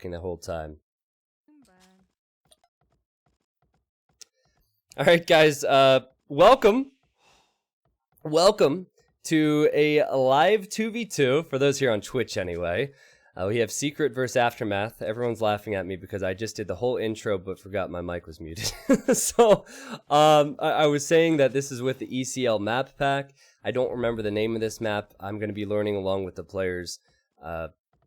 the whole time. Alright guys, welcome to a live 2v2, for those here on Twitch anyway. We have Secret versus Aftermath. Everyone's laughing at me because I just did the whole intro but forgot my mic was muted. So, I was saying that this is with the ECL map pack. I don't remember the name of this map. I'm going to be learning along with the players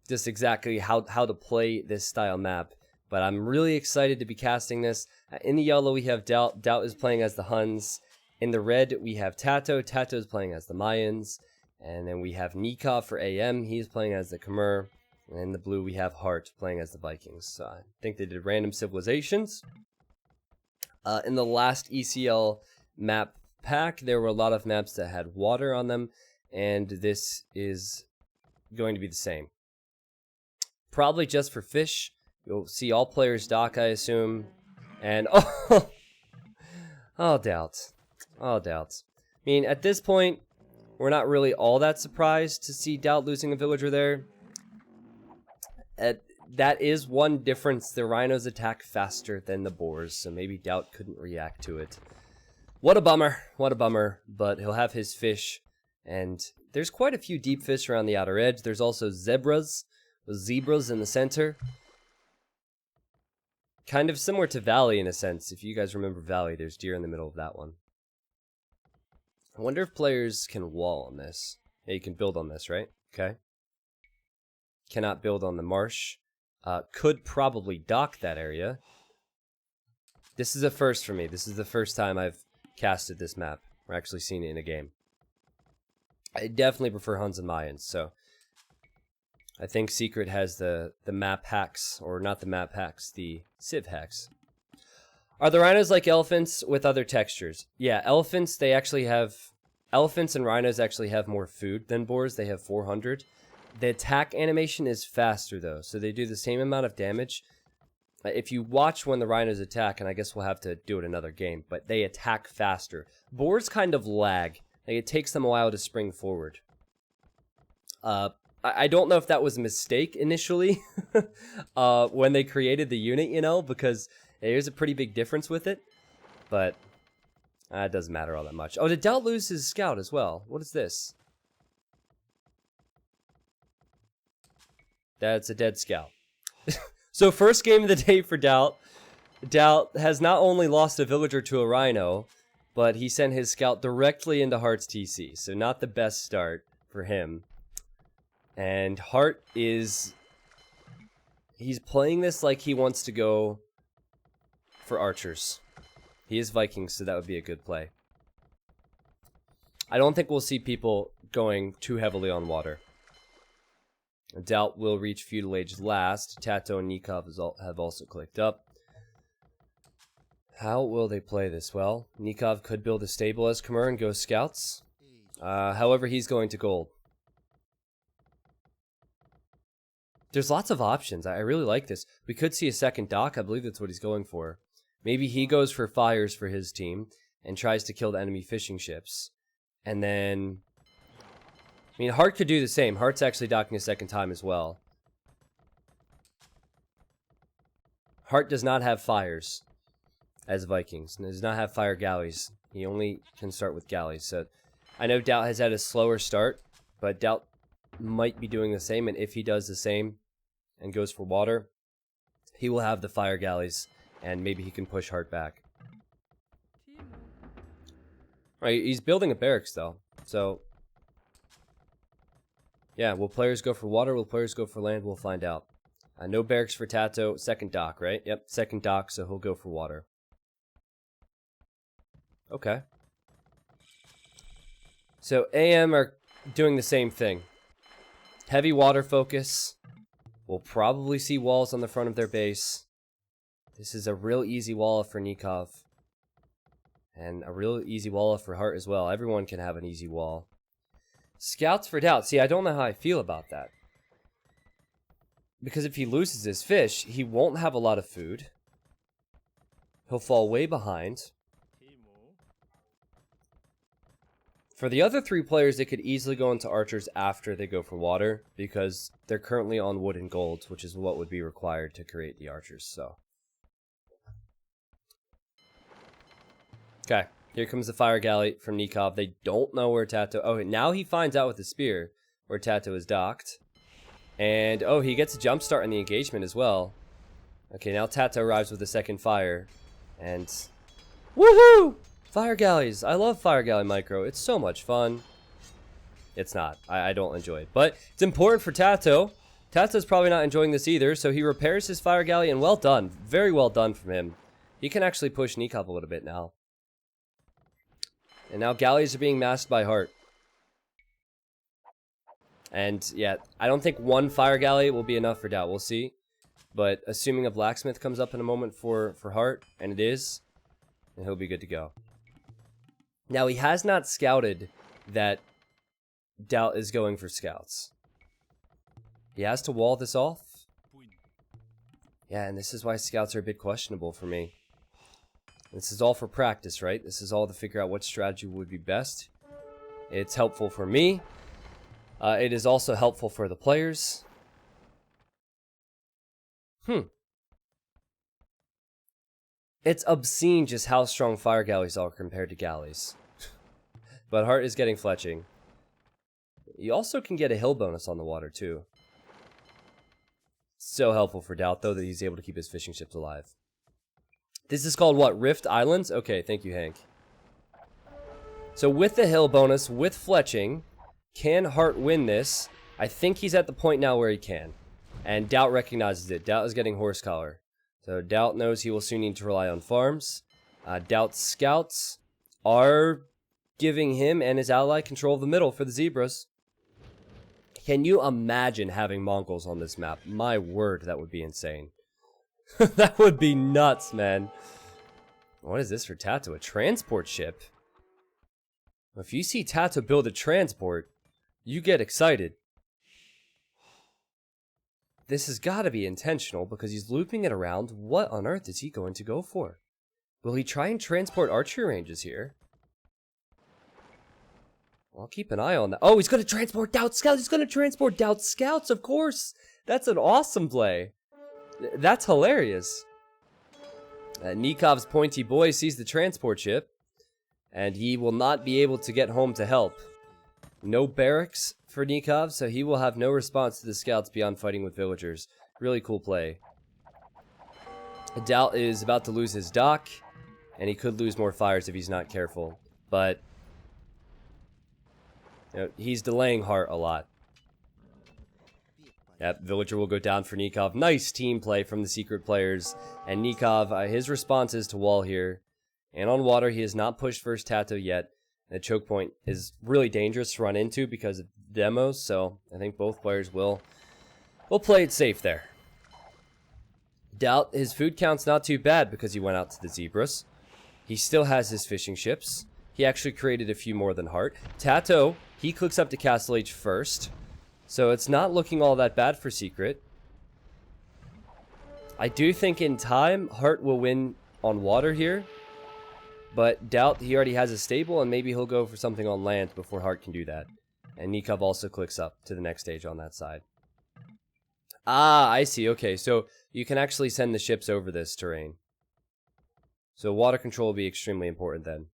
just exactly how to play this style map. But I'm really excited to be casting this. In the yellow, we have Doubt. Doubt is playing as the Huns. In the red, we have Tato. Tato is playing as the Mayans. And then we have Nikov for AM. He's playing as the Khmer. And in the blue, we have Hart playing as the Vikings. So I think they did random civilizations. In the last ECL map pack, there were a lot of maps that had water on them. And this is going to be the same. Probably just for fish. You'll see all players dock, I assume. And, oh, Doubt. Oh, Doubt. I mean, at this point, we're not really all that surprised to see Doubt losing a villager there. That is one difference. The rhinos attack faster than the boars, so maybe Doubt couldn't react to it. What a bummer. What a bummer. But he'll have his fish. And there's quite a few deep fish around the outer edge. There's also zebras. Zebras in the center. Kind of similar to Valley in a sense. If you guys remember Valley, there's deer in the middle of that one. I wonder if players can wall on this. Yeah, you can build on this, right? Okay. Cannot build on the marsh. Could probably dock that area. This is a first for me. This is the first time I've casted this map. Or actually seen it in a game. I definitely prefer Huns and Mayans, so I think Secret has the map hacks, or not the map hacks, the civ hacks. Are the rhinos like elephants with other textures? Yeah, elephants and rhinos actually have more food than boars. They have 400. The attack animation is faster though, so they do the same amount of damage. If you watch when the rhinos attack, and I guess we'll have to do it another game, but they attack faster. Boars kind of lag. Like, it takes them a while to spring forward. I don't know if that was a mistake initially when they created the unit, you know, because there's a pretty big difference with it. But it doesn't matter all that much. Oh, did Doubt lose his scout as well? What is this? That's a dead scout. So first game of the day for Doubt. Doubt has not only lost a villager to a rhino, but he sent his scout directly into Hart's TC. So not the best start for him. And Hart he's playing this like he wants to go for archers. He is Vikings, so that would be a good play. I don't think we'll see people going too heavily on water. Doubt will reach feudal age last. Tato and Nikov have also clicked up. How will they play this? Well, Nikov could build a stable as Khmer and go scouts. However, he's going to gold. There's lots of options. I really like this. We could see a second dock. I believe that's what he's going for. Maybe he goes for fires for his team and tries to kill the enemy fishing ships. And then, I mean, Hart could do the same. Hart's actually docking a second time as well. Hart does not have fires as Vikings. He does not have fire galleys. He only can start with galleys. So I know Doubt has had a slower start, but Doubt might be doing the same, and if he does the same and goes for water, he will have the fire galleys, and maybe he can push Hart back. Right, he's building a barracks though, so yeah, will players go for water, will players go for land? We'll find out. No barracks for Tato. Second dock, right? Yep, second dock, so he'll go for water. Okay. So AM are doing the same thing. Heavy water focus. We'll probably see walls on the front of their base. This is a real easy wall for Nikov. And a real easy wall for Hart as well. Everyone can have an easy wall. Scouts for Doubt. See, I don't know how I feel about that. Because if he loses his fish, he won't have a lot of food. He'll fall way behind. For the other 3 players, they could easily go into archers after they go for water, because they're currently on wood and gold, which is what would be required to create the archers, so. Okay, here comes the fire galley from Nikov. They don't know where Tato... Oh, now he finds out with the spear where Tato is docked. And, oh, he gets a jump start in the engagement as well. Okay, now Tato arrives with a second fire. And... Woohoo! Fire galleys. I love fire galley micro. It's so much fun. It's not. I don't enjoy it. But it's important for Tato. Tato's probably not enjoying this either, so he repairs his fire galley, and well done. Very well done from him. He can actually push Nikov a little bit now. And now galleys are being masked by Heart. And yeah, I don't think 1 fire galley will be enough for Doubt. We'll see. But assuming a blacksmith comes up in a moment for Heart, and it is, then he'll be good to go. Now, he has not scouted that Doubt is going for scouts. He has to wall this off. Yeah, and this is why scouts are a bit questionable for me. This is all for practice, right? This is all to figure out what strategy would be best. It's helpful for me. It is also helpful for the players. It's obscene just how strong fire galleys are compared to galleys. But Heart is getting fletching. You also can get a hill bonus on the water, too. So helpful for Doubt, though, that he's able to keep his fishing ships alive. This is called what? Rift Islands? Okay, thank you, Hank. So with the hill bonus, with fletching, can Heart win this? I think he's at the point now where he can. And Doubt recognizes it. Doubt is getting horse collar. So Doubt knows he will soon need to rely on farms. Doubt's scouts are giving him and his ally control of the middle for the zebras. Can you imagine having Mongols on this map? My word, that would be insane. That would be nuts, man. What is this for Tato? A transport ship? If you see Tato build a transport, you get excited. This has got to be intentional because he's looping it around. What on earth is he going to go for? Will he try and transport archery ranges here? I'll keep an eye on that. Oh, he's going to transport Doubt Scouts. He's going to transport Doubt Scouts, of course. That's an awesome play. That's hilarious. Nikov's pointy boy sees the transport ship, and he will not be able to get home to help. No barracks for Nikov, so he will have no response to the scouts beyond fighting with villagers. Really cool play. Doubt is about to lose his dock, and he could lose more fires if he's not careful. But you know, he's delaying Heart a lot. That villager will go down for Nikov. Nice team play from the secret players. And Nikov, his response is to wall here. And on water, he has not pushed first Tato yet. The choke point is really dangerous to run into because of demos, so I think both players will play it safe there. Doubt, his food count's not too bad because he went out to the zebras. He still has his fishing ships. He actually created a few more than Heart. Tato, he clicks up to Castle H first, so it's not looking all that bad for Secret. I do think in time, Heart will win on water here. But Doubt, he already has a stable, and maybe he'll go for something on land before Heart can do that. And Nikov also clicks up to the next stage on that side. Ah, I see. Okay, so you can actually send the ships over this terrain. So water control will be extremely important then.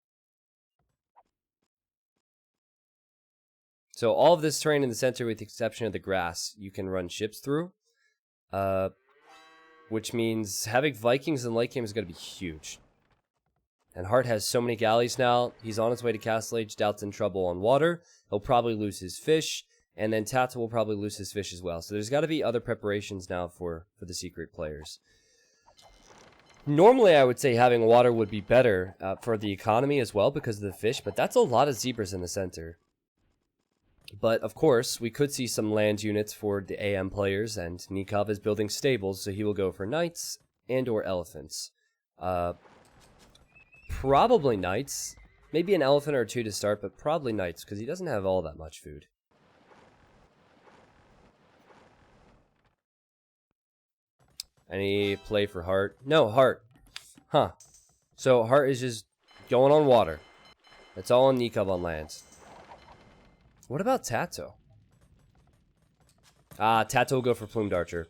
So all of this terrain in the center, with the exception of the grass, you can run ships through. Which means having Vikings in late game is going to be huge. And Heart has so many galleys now. He's on his way to Castle Age. Doubt's in trouble on water. He'll probably lose his fish. And then Tato will probably lose his fish as well. So there's got to be other preparations now for the secret players. Normally, I would say having water would be better for the economy as well because of the fish. But that's a lot of zebras in the center. But, of course, we could see some land units for the AM players. And Nikov is building stables, so he will go for knights and or elephants. Probably knights. Maybe an elephant or two to start, but probably knights, because he doesn't have all that much food. Any play for Heart? No, Heart. Huh. So Heart is just going on water. That's all on Nikov on land. What about Tato? Ah, Tato will go for Plumed Archer.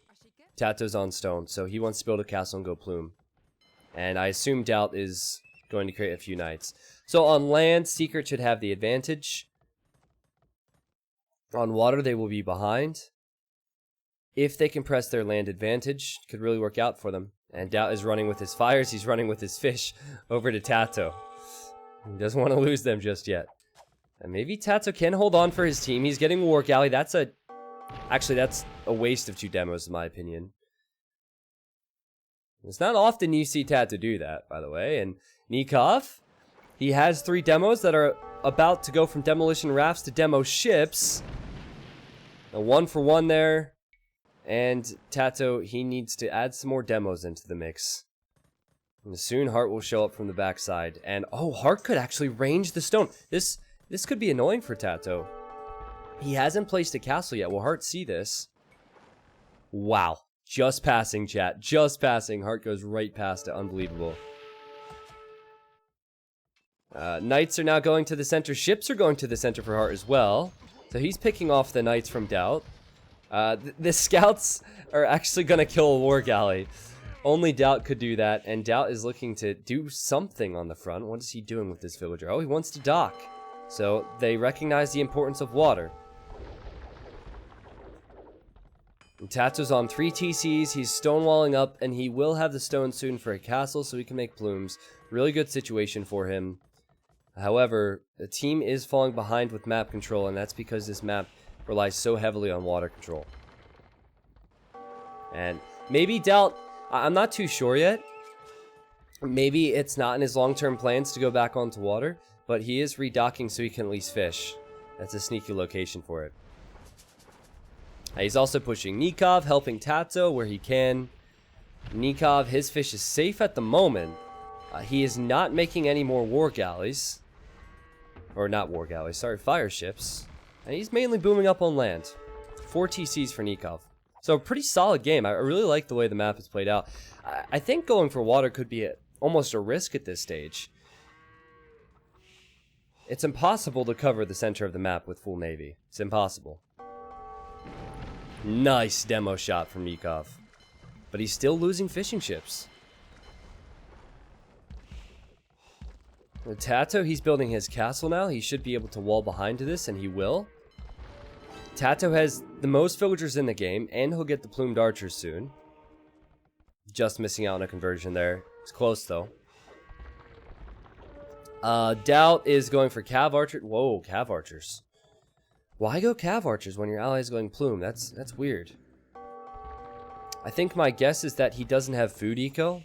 Tato's on stone, so he wants to build a castle and go Plume. And I assume Doubt is going to create a few knights. So on land, Secret should have the advantage. On water, they will be behind. If they can press their land advantage, could really work out for them. And Doubt is running with his fires, he's running with his fish over to Tato. He doesn't want to lose them just yet. And maybe Tato can hold on for his team. He's getting War Galley. Actually, that's a waste of 2 demos in my opinion. It's not often you see Tato do that, by the way. And Nikov, he has 3 demos that are about to go from demolition rafts to demo ships. A 1-for-1 there. And Tato, he needs to add some more demos into the mix. And soon Hart will show up from the backside. And, oh, Hart could actually range the stone. This could be annoying for Tato. He hasn't placed a castle yet. Will Hart see this? Wow. Just passing, chat. Just passing. Hart goes right past it. Unbelievable. Knights are now going to the center. Ships are going to the center for Hart as well. So he's picking off the knights from Doubt. The scouts are actually going to kill a War Galley. Only Doubt could do that. And Doubt is looking to do something on the front. What is he doing with this villager? Oh, he wants to dock. So they recognize the importance of water. And Tato's on 3 TCs, he's stonewalling up, and he will have the stone soon for a castle so he can make plumes. Really good situation for him. However, the team is falling behind with map control, and that's because this map relies so heavily on water control. And maybe Doubt, I'm not too sure yet. Maybe it's not in his long-term plans to go back onto water, but he is redocking so he can at least fish. That's a sneaky location for it. He's also pushing Nikov, helping Tato where he can. Nikov, his fish is safe at the moment. He is not making any more War Galleys. Or not War Galleys, sorry, fire ships. And he's mainly booming up on land. 4 TCs for Nikov. So a pretty solid game. I really like the way the map is played out. I think going for water could be almost a risk at this stage. It's impossible to cover the center of the map with full navy. It's impossible. Nice demo shot from Nikov. But he's still losing fishing ships. With Tato, he's building his castle now. He should be able to wall behind to this, and he will. Tato has the most villagers in the game, and he'll get the plumed archers soon. Just missing out on a conversion there. It's close, though. Doubt is going for cav archer. Whoa, cav archers. Why go cav archers when your ally is going plume? That's weird. I think my guess is that he doesn't have food eco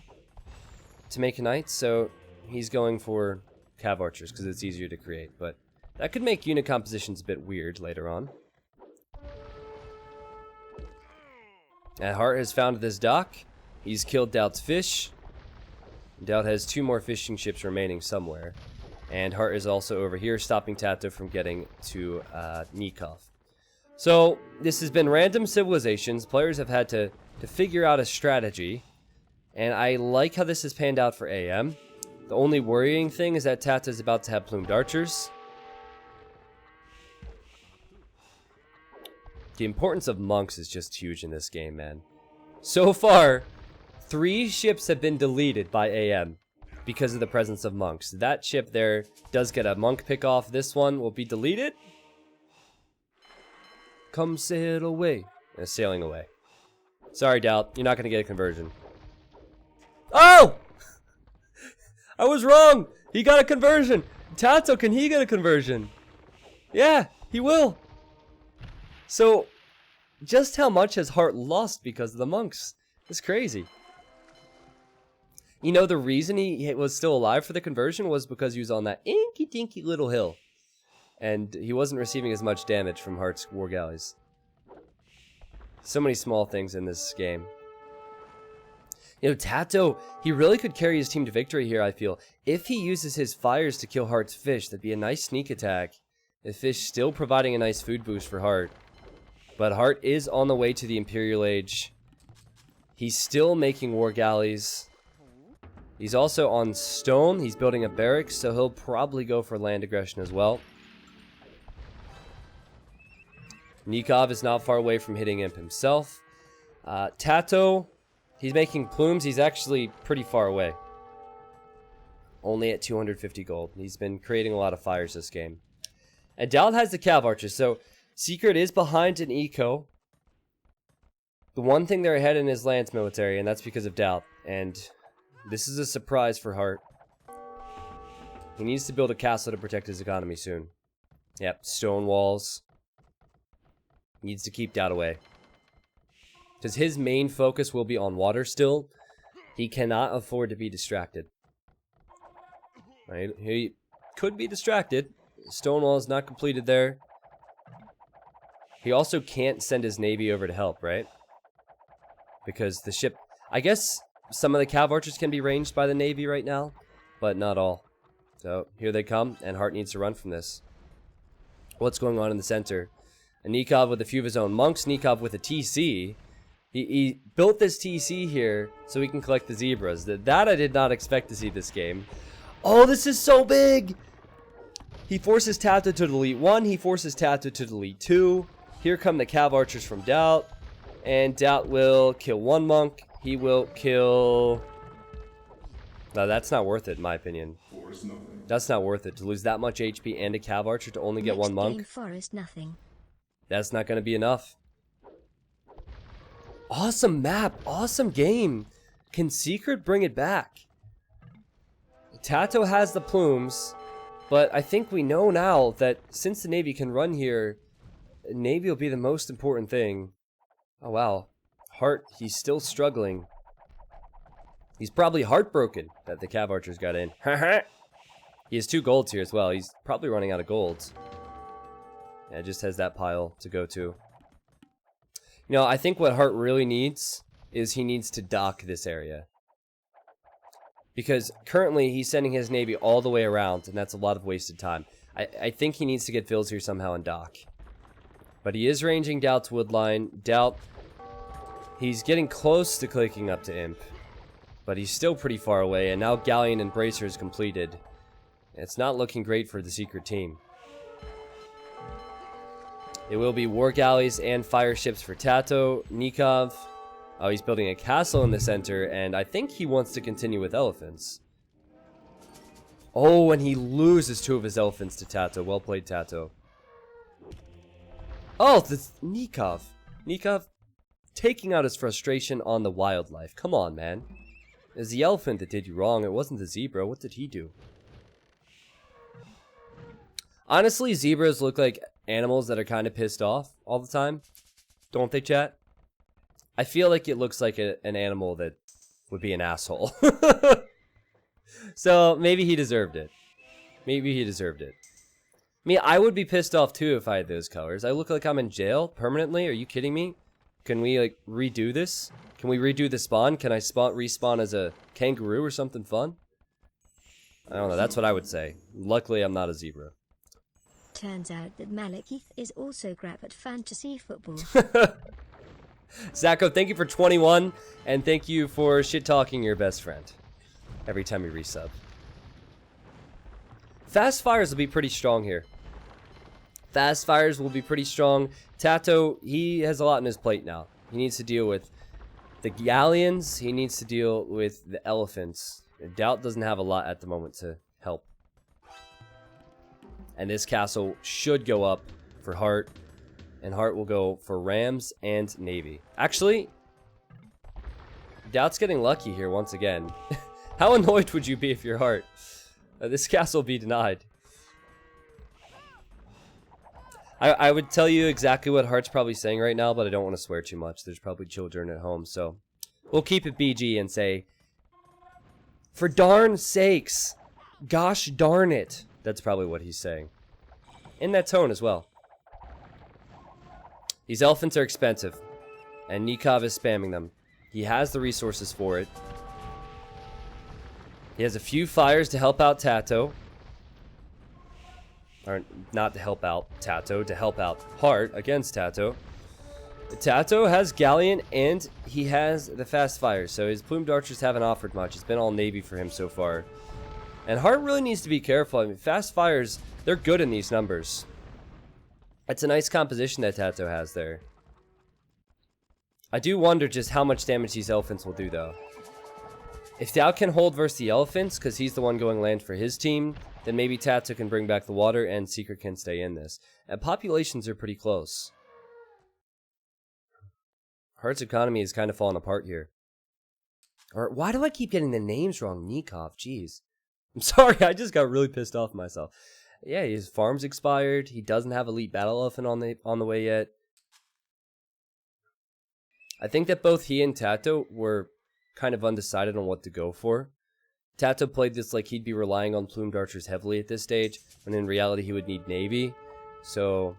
to make a knight, so he's going for cav archers because it's easier to create. But that could make unit compositions a bit weird later on. And Hart has found this dock. He's killed Doubt's fish. Doubt has 2 more fishing ships remaining somewhere. And Hart is also over here, stopping Tato from getting to Nikov. So, this has been Random Civilizations. Players have had to figure out a strategy. And I like how this has panned out for AM. The only worrying thing is that Tato is about to have plumed archers. The importance of monks is just huge in this game, man. So far, 3 ships have been deleted by AM. Because of the presence of monks. That ship there does get a monk pick off. This one will be deleted. Come sail away. And sailing away. Sorry, Doubt. You're not going to get a conversion. Oh! I was wrong! He got a conversion! Tato, can he get a conversion? Yeah, he will. So, just how much has Hart lost because of the monks? It's crazy. You know, the reason he was still alive for the conversion was because he was on that inky-dinky little hill. And he wasn't receiving as much damage from Hart's War Galleys. So many small things in this game. You know, Tato, he really could carry his team to victory here, I feel. If he uses his fires to kill Hart's fish, that'd be a nice sneak attack. The fish still providing a nice food boost for Hart. But Hart is on the way to the Imperial Age. He's still making War Galleys. He's also on stone. He's building a barracks, so he'll probably go for land aggression as well. Nikov is not far away from hitting Imp himself. Tato, he's making plumes. He's actually pretty far away. Only at 250 gold. He's been creating a lot of fires this game. And Doubt has the Cav Archers, so Secret is behind in Eco. The one thing they're ahead in is Lance Military, and that's because of Doubt. And this is a surprise for Hart. He needs to build a castle to protect his economy soon. Yep, stone walls. Needs to keep Doubt away. Because his main focus will be on water still. He cannot afford to be distracted. Right? He could be distracted. Stonewall is not completed there. He also can't send his navy over to help, right? Because the ship... I guess some of the Cav Archers can be ranged by the navy right now, but not all. So, here they come, and Hart needs to run from this. What's going on in the center? Nikov with a few of his own monks. Nikov with a TC. He built this TC here so he can collect the zebras. That I did not expect to see this game. Oh, this is so big! He forces Tato to delete 1. He forces Tato to delete 2. Here come the Cav Archers from Doubt. And Doubt will kill 1 monk. He will kill... No, that's not worth it, in my opinion. That's not worth it. To lose that much HP and a Cav Archer to only get 1 monk. Forest, nothing. That's not going to be enough. Awesome map. Awesome game. Can Secret bring it back? Tato has the plumes. But I think we know now that since the Navy can run here, Navy will be the most important thing. Oh, wow. Hart, he's still struggling. He's probably heartbroken that the Cav Archers got in. He has 2 golds here as well. He's probably running out of golds. Yeah, just has that pile to go to. You know, I think what Hart really needs is he needs to dock this area. Because currently he's sending his navy all the way around, and that's a lot of wasted time. I think he needs to get Vils here somehow and dock. But he is ranging Doubt's woodline. Doubt, he's getting close to clicking up to Imp. But he's still pretty far away, and now Galleon and Bracer is completed. It's not looking great for the Secret team. It will be war galleys and fire ships for Tato. Nikov. Oh, he's building a castle in the center, and I think he wants to continue with elephants. Oh, and he loses 2 of his elephants to Tato. Well played, Tato. Oh, that's Nikov. Nikov taking out his frustration on the wildlife. Come on, man. It was the elephant that did you wrong. It wasn't the zebra. What did he do? Honestly, zebras look like animals that are kind of pissed off all the time. Don't they, chat? I feel like it looks like an animal that would be an asshole. So, maybe he deserved it. Maybe he deserved it. I mean, I would be pissed off too if I had those colors. I look like I'm in jail permanently? Are you kidding me? Can we, like, redo this? Can we redo the spawn? Can I respawn as a kangaroo or something fun? I don't know. That's what I would say. Luckily, I'm not a zebra. Turns out that Malekith is also crap at fantasy football. Zacho, thank you for 21, and thank you for shit-talking your best friend every time you resub. Fast fires will be pretty strong here. Fast fires will be pretty strong. Tato, he has a lot on his plate now. He needs to deal with the galleons. He needs to deal with the elephants. Doubt doesn't have a lot at the moment to help. And this castle should go up for Hart. And Hart will go for Rams and Navy. Actually, Doubt's getting lucky here once again. How annoyed would you be if you're Hart? This castle will be denied. I would tell you exactly what Hart's probably saying right now, but I don't want to swear too much. There's probably children at home, so we'll keep it BG and say, for darn sakes, gosh darn it. That's probably what he's saying. In that tone as well. These elephants are expensive, and Nikov is spamming them. He has the resources for it. He has a few fires to help out Tato. Or not to help out Tato, to help out Hart against Tato. Tato has Galleon and he has the fast fires, so his plumed archers haven't offered much. It's been all Navy for him so far. And Hart really needs to be careful. I mean, fast fires, they're good in these numbers. It's a nice composition that Tato has there. I do wonder just how much damage these elephants will do, though. If Doubt can hold versus the elephants, because he's the one going land for his team, then maybe Tato can bring back the water and Secret can stay in this. And populations are pretty close. Heart's economy is kind of falling apart here. Or why do I keep getting the names wrong? Nikov, jeez. I'm sorry, I just got really pissed off myself. Yeah, his farm's expired. He doesn't have Elite Battle Elephant on the way yet. I think that both he and Tato were kind of undecided on what to go for. Tato played this like he'd be relying on plumed archers heavily at this stage, when in reality he would need navy. So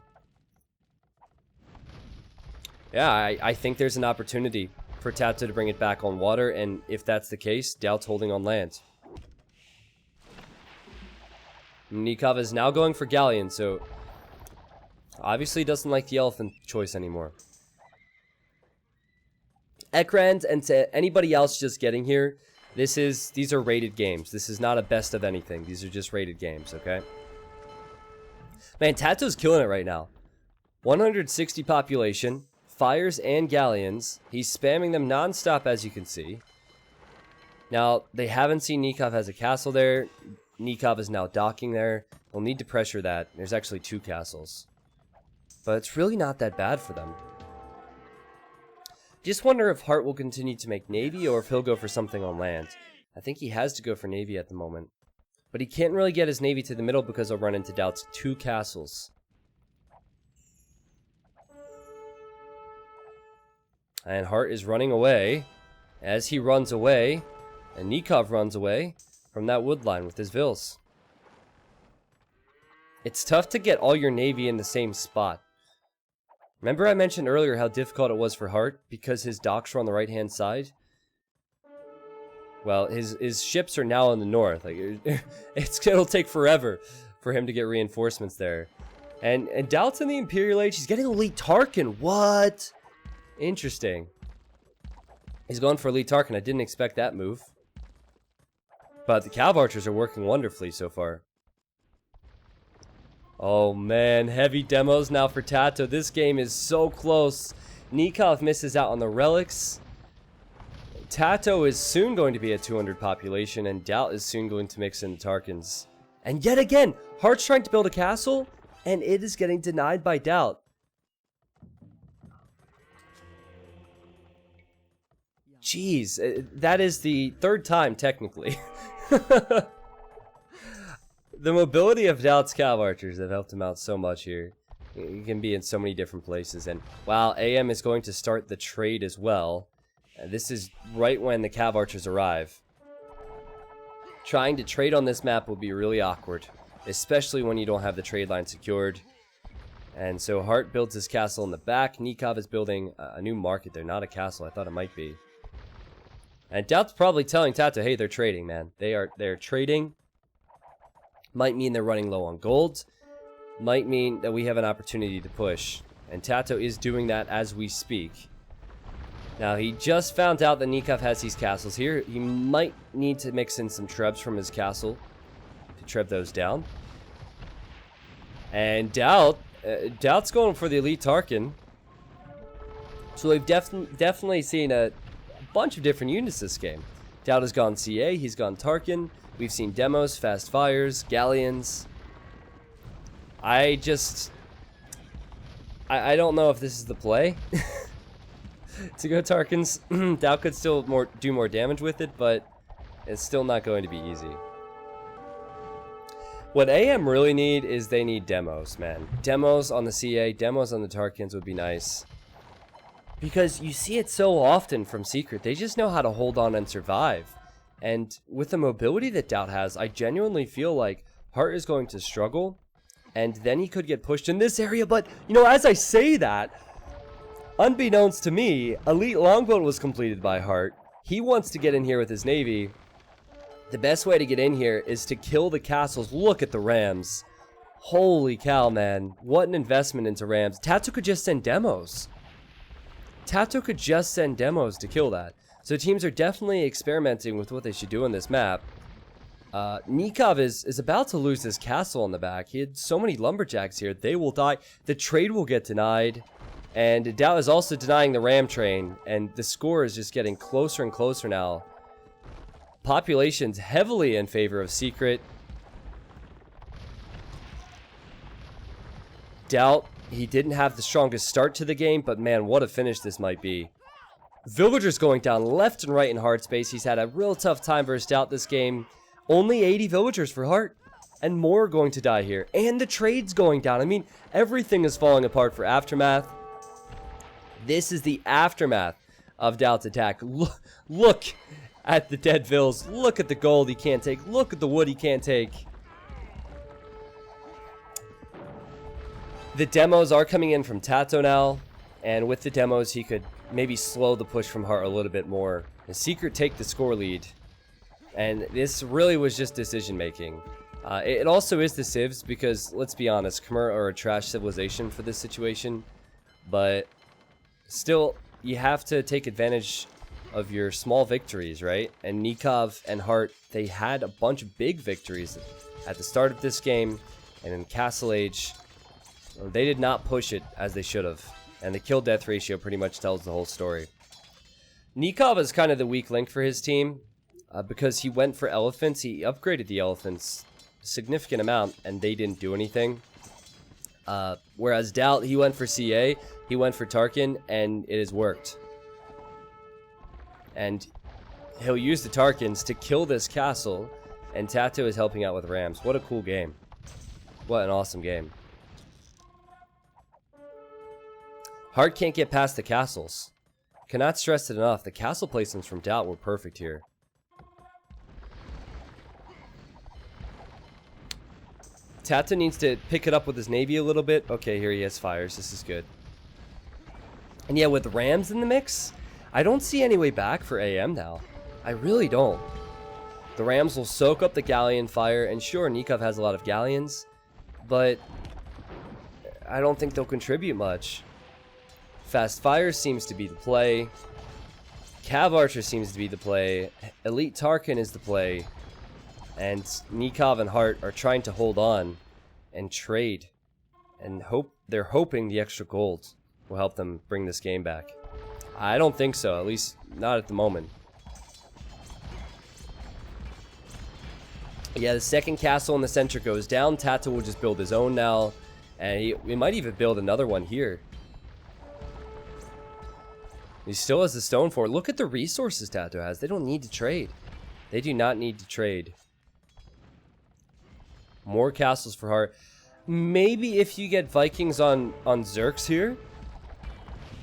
yeah, I think there's an opportunity for Tato to bring it back on water, and if that's the case, Doubt's holding on land. Nikov is now going for Galleon, so obviously doesn't like the elephant choice anymore. Ekrand, and to anybody else just getting here, these are rated games. This is not a best of anything. These are just rated games, okay? Man, Tato's killing it right now. 160 population, fires and galleons. He's spamming them non-stop, as you can see. Now, they haven't seen Nikov has a castle there. Nikov is now docking there. We'll need to pressure that. There's actually 2 castles. But it's really not that bad for them. Just wonder if Hart will continue to make navy or if he'll go for something on land. I think he has to go for navy at the moment. But he can't really get his navy to the middle because he'll run into Doubt's 2 castles. And Hart is running away. As he runs away, and Nikov runs away from that wood line with his vills. It's tough to get all your navy in the same spot. Remember I mentioned earlier how difficult it was for Hart because his docks were on the right-hand side? Well, his ships are now in the north. Like it'll take forever for him to get reinforcements there. And Doubt's in the Imperial Age. He's getting Elite Tarkin. What? Interesting. He's going for Elite Tarkin. I didn't expect that move. But the Cav Archers are working wonderfully so far. Oh man, heavy demos now for Tato. This game is so close. Nikov misses out on the relics. Tato is soon going to be at 200 population, and Doubt is soon going to mix in the Tarkins. And yet again, Hart's trying to build a castle, and it is getting denied by Doubt. Jeez, that is the 3rd time, technically. The mobility of Doubt's Cav Archers have helped him out so much here. He can be in so many different places. And wow, AM is going to start the trade as well. This is right when the Cav Archers arrive. Trying to trade on this map will be really awkward, especially when you don't have the trade line secured. And so Hart builds his castle in the back. Nikov is building a new market there, not a castle. I thought it might be. And Doubt's probably telling Tato, hey, they're trading, man. They're trading. Might mean they're running low on gold. Might mean that we have an opportunity to push. And Tato is doing that as we speak. Now, he just found out that Nikov has these castles here. He might need to mix in some trebs from his castle to treb those down. And Doubt's going for the Elite Tarkin. So we've definitely seen a bunch of different units this game. Doubt has gone CA, he's gone Tarkin. We've seen demos, fast fires, galleons. I don't know if this is the play. To go Tarkins. Doubt could still do more damage with it, but it's still not going to be easy. What AM really need is they need demos, man. Demos on the CA, demos on the Tarkins would be nice. Because you see it so often from Secret. They just know how to hold on and survive. And with the mobility that Doubt has, I genuinely feel like Hart is going to struggle. And then he could get pushed in this area. But, you know, as I say that, unbeknownst to me, Elite Longboat was completed by Hart. He wants to get in here with his navy. The best way to get in here is to kill the castles. Look at the rams. Holy cow, man. What an investment into rams. Tato could just send demos. Tato could just send demos to kill that. So teams are definitely experimenting with what they should do on this map. Nikov is about to lose his castle on the back. He had so many lumberjacks here. They will die. The trade will get denied. And Dow is also denying the ram train. And the score is just getting closer and closer now. Population's heavily in favor of Secret. Doubt he didn't have the strongest start to the game, but man, what a finish this might be. Villagers going down left and right in Hart space. He's had a real tough time versus Doubt this game. Only 80 villagers for Hart, and more are going to die here. And the trade's going down. I mean, everything is falling apart for Aftermath. This is the aftermath of Doubt's attack. Look at the dead vills. Look at the gold he can't take. Look at the wood he can't take. The demos are coming in from Tato now, and with the demos he could maybe slow the push from Hart a little bit more. The Secret take the score lead, and this really was just decision making. It also is the civs, because let's be honest, Khmer are a trash civilization for this situation, but still you have to take advantage of your small victories, right? And Nikov and Hart, they had a bunch of big victories at the start of this game and in Castle Age. They did not push it as they should have, and the kill-death ratio pretty much tells the whole story. Nikov is kind of the weak link for his team, because he went for elephants. He upgraded the elephants a significant amount, and they didn't do anything. Whereas Doubt, he went for CA, he went for Tarkin, and it has worked. And he'll use the Tarkins to kill this castle, and Tato is helping out with Rams. What a cool game. What an awesome game. Hart can't get past the castles. Cannot stress it enough. The castle placements from Doubt were perfect here. Tato needs to pick it up with his navy a little bit. Okay, here he has fires. This is good. And yeah, with Rams in the mix, I don't see any way back for AM now. I really don't. The Rams will soak up the galleon fire, and sure, Nikov has a lot of galleons, but I don't think they'll contribute much. Fast Fire seems to be the play. Cav Archer seems to be the play. Elite Tarkin is the play. And Nikov and Hart are trying to hold on and trade. And they're hoping the extra gold will help them bring this game back. I don't think so, at least not at the moment. Yeah, the second castle in the center goes down. Tato will just build his own now. And he might even build another one here. He still has the stone fort. Look at the resources Tato has. They don't need to trade. They do not need to trade. More castles for Hart. Maybe if you get Vikings on Zerks here.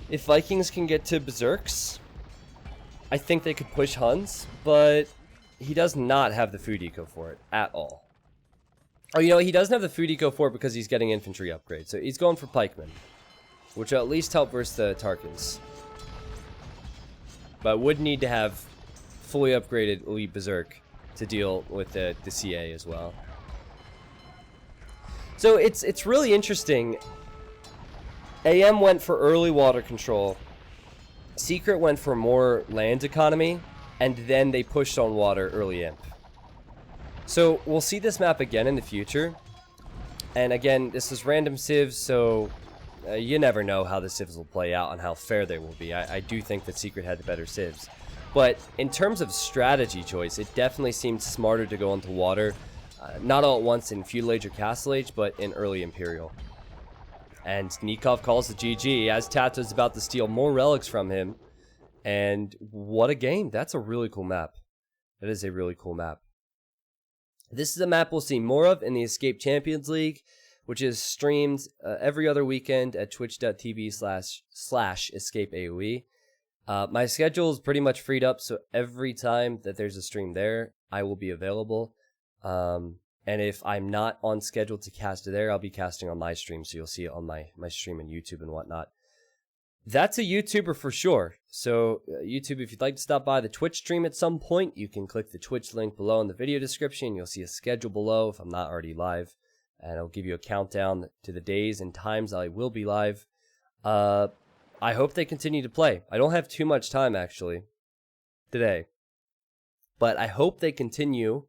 If Vikings can get to Berserks, I think they could push Huns. But he does not have the food eco for it at all. Oh, you know, he doesn't have the food eco for it because he's getting infantry upgrades. So he's going for pikemen, which will at least help versus the Tarkins. But would need to have fully upgraded Elite Berserk to deal with the CA as well. So it's really interesting. AM went for early water control. Secret went for more land economy. And then they pushed on water early imp. So we'll see this map again in the future. And again, this is random civs, so you never know how the civs will play out and how fair they will be. I do think that Secret had the better civs. But in terms of strategy choice, it definitely seemed smarter to go into water. Not all at once in Feudal Age or Castle Age, but in early Imperial. And Nikov calls the GG as Tato's about to steal more relics from him. And what a game. That's a really cool map. That is a really cool map. This is a map we'll see more of in the Escape Champions League, which is streamed every other weekend at twitch.tv/escapeaoe. My schedule is pretty much freed up, so every time that there's a stream there, I will be available. And if I'm not on schedule to cast it there, I'll be casting on my stream, so you'll see it on my stream and YouTube and whatnot. That's a YouTuber for sure. So YouTube, if you'd like to stop by the Twitch stream at some point, you can click the Twitch link below in the video description. You'll see a schedule below if I'm not already live. And it'll give you a countdown to the days and times I will be live. I hope they continue to play. I don't have too much time, actually, today. But I hope they continue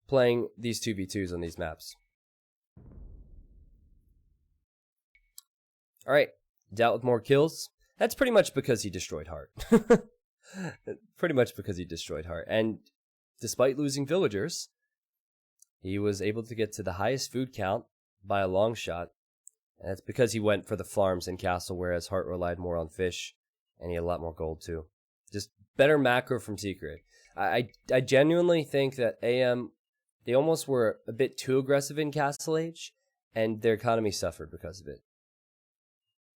playing these 2v2s on these maps. All right, Doubt with more kills. That's pretty much because he destroyed Heart. Pretty much because he destroyed Heart. And despite losing villagers, he was able to get to the highest food count by a long shot. And that's because he went for the farms in Castle, whereas Heart relied more on fish. And he had a lot more gold too. Just better macro from Secret. I genuinely think that AM, they almost were a bit too aggressive in Castle Age, and their economy suffered because of it.